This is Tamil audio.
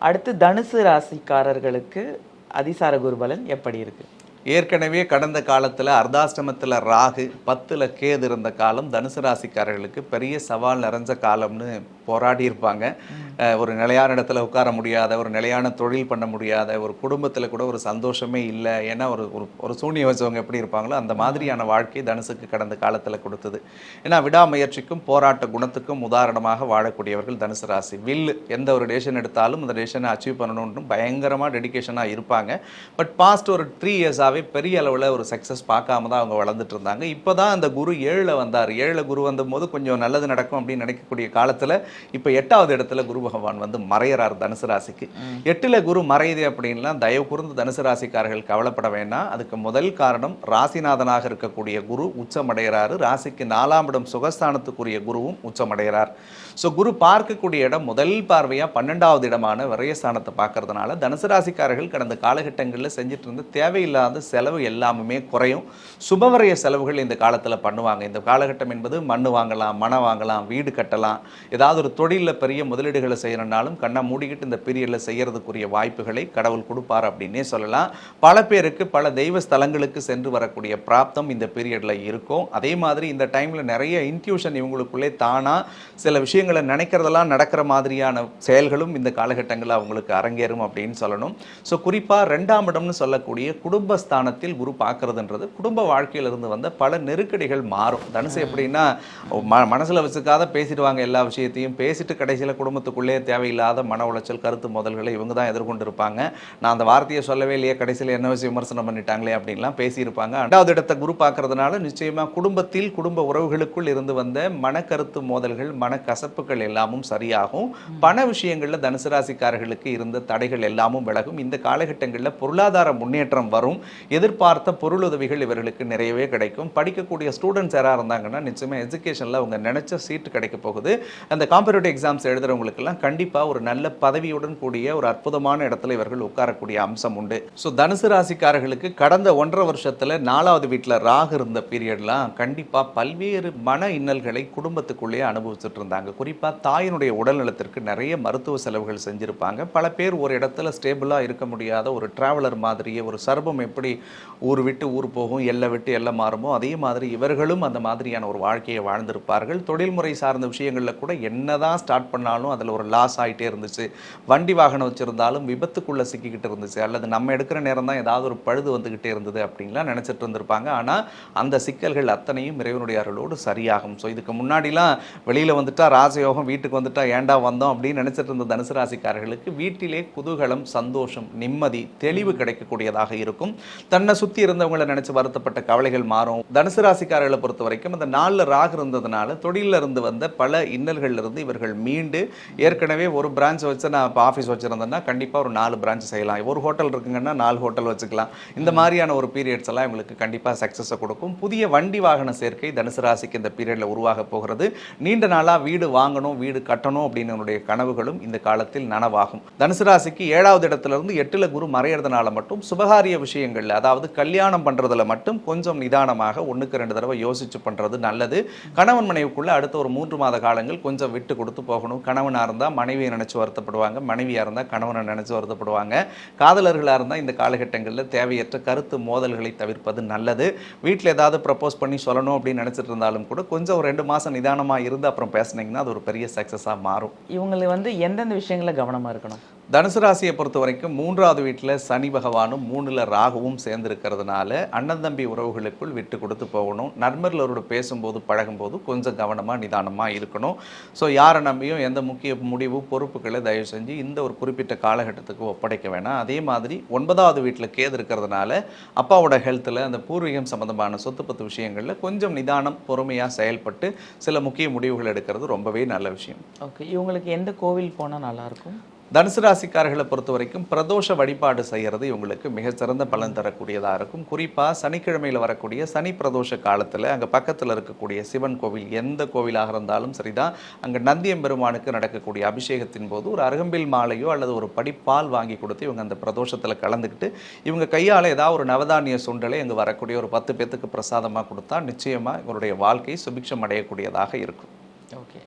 அடுத்து தனுசு ராசிக்காரர்களுக்கு அதிசார குருபலன் எப்படி இருக்கு? ஏற்கனவே கடந்த காலத்தில் அர்த்தாஷ்டமத்தில் ராகு 10ல் கேது இருந்த காலம் தனுசு ராசிக்காரர்களுக்கு பெரிய சவால் நிறைஞ்ச காலம்னு போராடி இருப்பாங்க. ஒரு நிலையான இடத்துல உட்கார முடியாத, ஒரு நிலையான தொழில் பண்ண முடியாத, ஒரு குடும்பத்தில் கூட ஒரு சந்தோஷமே இல்லை. ஏன்னா ஒரு ஒரு சூனியம் வச்சவங்க எப்படி இருப்பாங்களோ அந்த மாதிரியான வாழ்க்கை தனுசுக்கு கடந்த காலத்தில் கொடுத்தது. ஏன்னா விடாமுயற்சிக்கும் போராட்ட குணத்துக்கும் உதாரணமாக வாழக்கூடியவர்கள் தனுசு ராசி. எந்த ஒரு டெசிஷன் எடுத்தாலும் அந்த டெசிஷனை அச்சீவ் பண்ணணும்னு பயங்கரமாக டெடிக்கேஷனாக இருப்பாங்க. பட் பாஸ்ட் ஒரு 3 இயர்ஸாகவே பெரிய அளவில் ஒரு சக்ஸஸ் பார்க்காம தான் அவங்க வளர்ந்துட்டு இருந்தாங்க. இப்போ தான் அந்த குரு 7ல் வந்தார். 7ல் குரு வந்தபோது கொஞ்சம் நல்லது நடக்கும் அப்படின்னு நினைக்கக்கூடிய காலத்தில் இப்போ 8வது இடத்துல குரு பகவான் வந்து மறையிறார் தனுசு ராசிக்கு. 8ல் குரு மறையுது அப்படின்னா தயவு கூர்ந்து தனுசு ராசிக்காரர்கள் கவலைப்பட வேண்டாம். அதுக்கு முதல் காரணம் ராசிநாதனாக இருக்கக்கூடிய குரு உச்சமடைகிறாரு. ராசிக்கு 4ஆம் இடம் சுகஸ்தானத்துக்குரிய குருவும் உச்சமடைகிறார். ஸோ குரு பார்க்கக்கூடிய இடம் முதல் பார்வையாக 12வது இடமான விரயஸ்தானத்தை பார்க்கறதுனால தனுசு ராசிக்காரர்கள் கடந்த காலகட்டங்களில் செஞ்சுட்டு இருந்த தேவையில்லாத செலவு எல்லாமே குறையும். சுபவரைய செலவுகள் இந்த காலத்தில் பண்ணுவாங்க. இந்த காலகட்டம் என்பது மண் வாங்கலாம், மனை வாங்கலாம், வீடு கட்டலாம், ஏதாவது ஒரு தொழிலில் பெரிய முதலீடுகளை செய்யணும்னாலும் கண்ணை மூடிக்கிட்டு இந்த பீரியடில் செய்யறதுக்குரிய வாய்ப்புகளை கடவுள் கொடுப்பார் அப்படின்னே சொல்லலாம். பல பேருக்கு பல தெய்வ ஸ்தலங்களுக்கு சென்று வரக்கூடிய பிராப்தம் இந்த பீரியடில் இருக்கும். அதே மாதிரி இந்த டைமில் நிறைய இன்ட்யூஷன் இவங்களுக்குள்ளே தானாக சில விஷயங்களை நினைக்கிறதெல்லாம் நடக்கிற மாதிரியான செயல்களும் இந்த காலகட்டங்களில் அவங்களுக்கு அரங்கேறும் அப்படின்னு சொல்லணும். ஸோ குறிப்பாக 2ஆம் இடம்னு சொல்லக்கூடிய குடும்பஸ்தானத்தில் குரு பார்க்கறதுன்றது குடும்ப வாழ்க்கையிலிருந்து வந்த பல நெருக்கடிகள் மாறும். தனுசு எப்படின்னா மனசில் வச்சுக்காத பேசிடுவாங்க, எல்லா விஷயத்தையும் பேசிட்டு கடைசியில் குடும்பத்துக்குள்ளே தேவையில்லாத மன உளைச்சல், கருத்து மோதல்களை இவங்க தான் எதிர்கொண்டு இருப்பாங்க. நான் அந்த வார்த்தையை சொல்லவே இல்லையே, கடைசியில் என்ன விஷயம் விமர்சனம் பண்ணிட்டாங்களே அப்படின்லாம் பேசியிருப்பாங்க. 2வது இடத்தை குரு பார்க்கறதுனால நிச்சயமாக குடும்பத்தில் குடும்ப உறவுகளுக்குள் இருந்து வந்த மனக்கருத்து மோதல்கள், மனக்கசப்புகள் எல்லாமும் சரியாகும். பண விஷயங்களில் தனுசு ராசிக்காரர்களுக்கு இருந்த தடைகள் எல்லாமும் விலகும். இந்த காலகட்டங்களில் பொருளாதார முன்னேற்றம் வரும். எதிர்பார்த்த பொருளுதவிகள் இவர்களுக்கு நிறையவே கிடைக்கும். படிக்கக்கூடிய ஸ்டூடெண்ட்ஸ் யாராக இருந்தாங்கன்னா நிச்சயமாக எஜுகேஷனில் அவங்க நினைச்ச சீட்டு கிடைக்க போகுது. அந்த காம்படிட்டிவ் எக்ஸாம்ஸ் எழுதுறவங்களுக்கெல்லாம் கண்டிப்பாக ஒரு நல்ல பதவியுடன் கூடிய ஒரு அற்புதமான இடத்துல இவர்கள் உட்காரக்கூடிய அம்சம் உண்டு. ஸோ தனுசு ராசிக்காரர்களுக்கு கடந்த 1.5 வருஷத்தில் 4வது வீட்டில் ராகு இருந்த பீரியட்லாம் கண்டிப்பாக பல்வேறு மன இன்னல்களை குடும்பத்துக்குள்ளேயே அனுபவிச்சுட்டு இருந்தாங்க. குறிப்பாக தாயினுடைய உடல்நலத்திற்கு நிறைய மருத்துவ செலவுகள் செஞ்சுருப்பாங்க. பல பேர் ஒரு இடத்துல ஸ்டேபிளாக இருக்க முடியாத ஒரு டிராவலர் மாதிரியே, ஒரு சர்பம் எப்படி ஊர் விட்டு ஊர் போகும், எல்லை விட்டு எல்லை மாறுமோ அதே மாதிரி இவர்களும் அந்த மாதிரியான ஒரு வாழ்க்கையை வாழ்ந்திருப்பார்கள். தொழில்முறை சார்ந்த விஷயங்களில் கூட என்னதான் ஸ்டார்ட் பண்ணாலும் அதில் ஒரு லாஸ் ஆகிட்டே இருந்துச்சு. வண்டி வாகனம் வச்சுருந்தாலும் விபத்துக்குள்ளே சிக்கிக்கிட்டு இருந்துச்சு, அல்லது நம்ம எடுக்கிற நேரம் தான் ஏதாவது ஒரு பழுது வந்துக்கிட்டே இருந்தது அப்படின்லாம் நினச்சிட்டு இருந்திருப்பாங்க. ஆனால் அந்த சிக்கல்கள் அத்தனையும் இறைவனுடைய அருளோடு சரியாகும். ஸோ இதுக்கு முன்னாடிலாம் வெளியில் வந்துட்டா ராஜயோகம், வீட்டுக்கு வந்துட்டா ஏண்டா வந்தோம் அப்படின்னு நினச்சிட்டு இருந்த தனுசு ராசிக்காரர்களுக்கு வீட்டிலே குதூகலம், சந்தோஷம், நிம்மதி, தெளிவு கிடைக்கக்கூடியதாக இருக்கும். தன்னை சுற்றி இருந்தவங்களை நினைச்சு வருத்தப்பட்ட கவலைகள் மாறும். தனுசு ராசிக்காரர்களை பொறுத்த வரைக்கும் அந்த 4ல் ராகு இருந்ததுனால தொழிலில் இருந்து வந்த பல இன்னல்கள் இருந்து இவர்கள் மீண்டு, ஏற்கனவே ஒரு பிரான்ச் வச்சு நான் இப்போ ஆஃபீஸ் வச்சுருந்தேன்னா கண்டிப்பாக ஒரு 4 பிரான்ச் செய்யலாம், ஒரு ஹோட்டல் இருக்குங்கன்னா 4 ஹோட்டல் வச்சுக்கலாம். இந்த மாதிரியான ஒரு பீரியட்ஸ் எல்லாம் இவங்களுக்கு கண்டிப்பாக சக்ஸஸை கொடுக்கும். புதிய வண்டி வாகன சேர்க்கை தனுசு ராசிக்கு இந்த பீரியடில் உருவாக போகிறது. நீண்ட நாளாக வீடு வாங்கணும், வீடு கட்டணும் அப்படின்னு கனவுகளும் இந்த காலத்தில் நனவாகும். தனுசு ராசிக்கு 7வது இடத்திலிருந்து 8ல் குரு மறையிறதுனால மட்டும் சுபகாரிய விஷயங்கள், அதாவது கல்யாணம் பண்ணுறதுல மட்டும் கொஞ்சம் நிதானமாக 1க்கு 2 தடவை யோசிச்சு பண்ணுறது நல்லது. கணவன் மனைவிக்குள்ளே அடுத்த ஒரு 3 மாத காலங்கள் கொஞ்சம் விட்டு கொடுத்து போகணும். கணவனாக இருந்தால் மனைவியை நினச்சி வருத்தப்படுவாங்க, மனைவியாக இருந்தால் கணவனை நினச்சி வருத்தப்படுவாங்க. காதலர்களாக இருந்தால் இந்த காலகட்டங்களில் தேவையற்ற கருத்து மோதல்களை தவிர்ப்பது நல்லது. வீட்டில் ஏதாவது ப்ரப்போஸ் பண்ணி சொல்லணும் அப்படின்னு நினச்சிட்டு இருந்தாலும் கூட கொஞ்சம் ஒரு 2 மாதம் நிதானமாக இருந்து அப்புறம் பேசுனீங்கன்னா அது ஒரு பெரிய சக்ஸஸாக மாறும். இவங்களுக்கு வந்து எந்தெந்த விஷயங்களில் கவனமாக இருக்கணும்? தனுசு ராசியை பொறுத்த வரைக்கும் 3வது வீட்டில் சனி பகவானும் 3ல் ராகுவும் சேர்ந்திருக்கிறதுனால அண்ணன் தம்பி உறவுகளுக்குள் விட்டு கொடுத்து போகணும். நண்பர்களோடு பேசும்போது பழகும்போது கொஞ்சம் கவனமாக நிதானமாக இருக்கணும். ஸோ யாரை நம்பியும் எந்த முக்கிய முடிவு பொறுப்புகளை தயவு செஞ்சு இந்த ஒரு குறிப்பிட்ட காலகட்டத்துக்கு ஒப்படைக்க வேணாம். அதே மாதிரி 9வது வீட்டில் கேது இருக்கிறதுனால அப்பாவோட ஹெல்த்தில் அந்த பூர்வீகம் சம்மந்தமான சொத்து பத்து விஷயங்களில் கொஞ்சம் நிதானம், பொறுமையாக செயல்பட்டு சில முக்கிய முடிவுகள் எடுக்கிறது ரொம்பவே நல்ல விஷயம். ஓகே, இவங்களுக்கு எந்த கோவில் போனால் நல்லாயிருக்கும்? தனுசு ராசிக்காரர்களை பொறுத்த வரைக்கும் பிரதோஷ வழிபாடு செய்கிறது இவங்களுக்கு மிகச்சிறந்த பலன் தரக்கூடியதாக இருக்கும். குறிப்பாக சனிக்கிழமையில் வரக்கூடிய சனி பிரதோஷ காலத்தில் அங்கே பக்கத்தில் இருக்கக்கூடிய சிவன் கோவில், எந்த கோவிலாக இருந்தாலும் சரிதான், அங்கே நந்தியம்பெருமானுக்கு நடக்கக்கூடிய அபிஷேகத்தின் போது ஒரு அருகம்பில் மாலையோ அல்லது ஒரு படிப்பால் வாங்கி கொடுத்து இவங்க அந்த பிரதோஷத்தில் கலந்துக்கிட்டு இவங்க கையால் ஏதாவது ஒரு நவதானிய சுண்டலை அங்கே வரக்கூடிய ஒரு 10 பேத்துக்கு பிரசாதமாக கொடுத்தா நிச்சயமாக இவருடைய வாழ்க்கை சுபிக்ஷம் அடையக்கூடியதாக இருக்கும். ஓகே.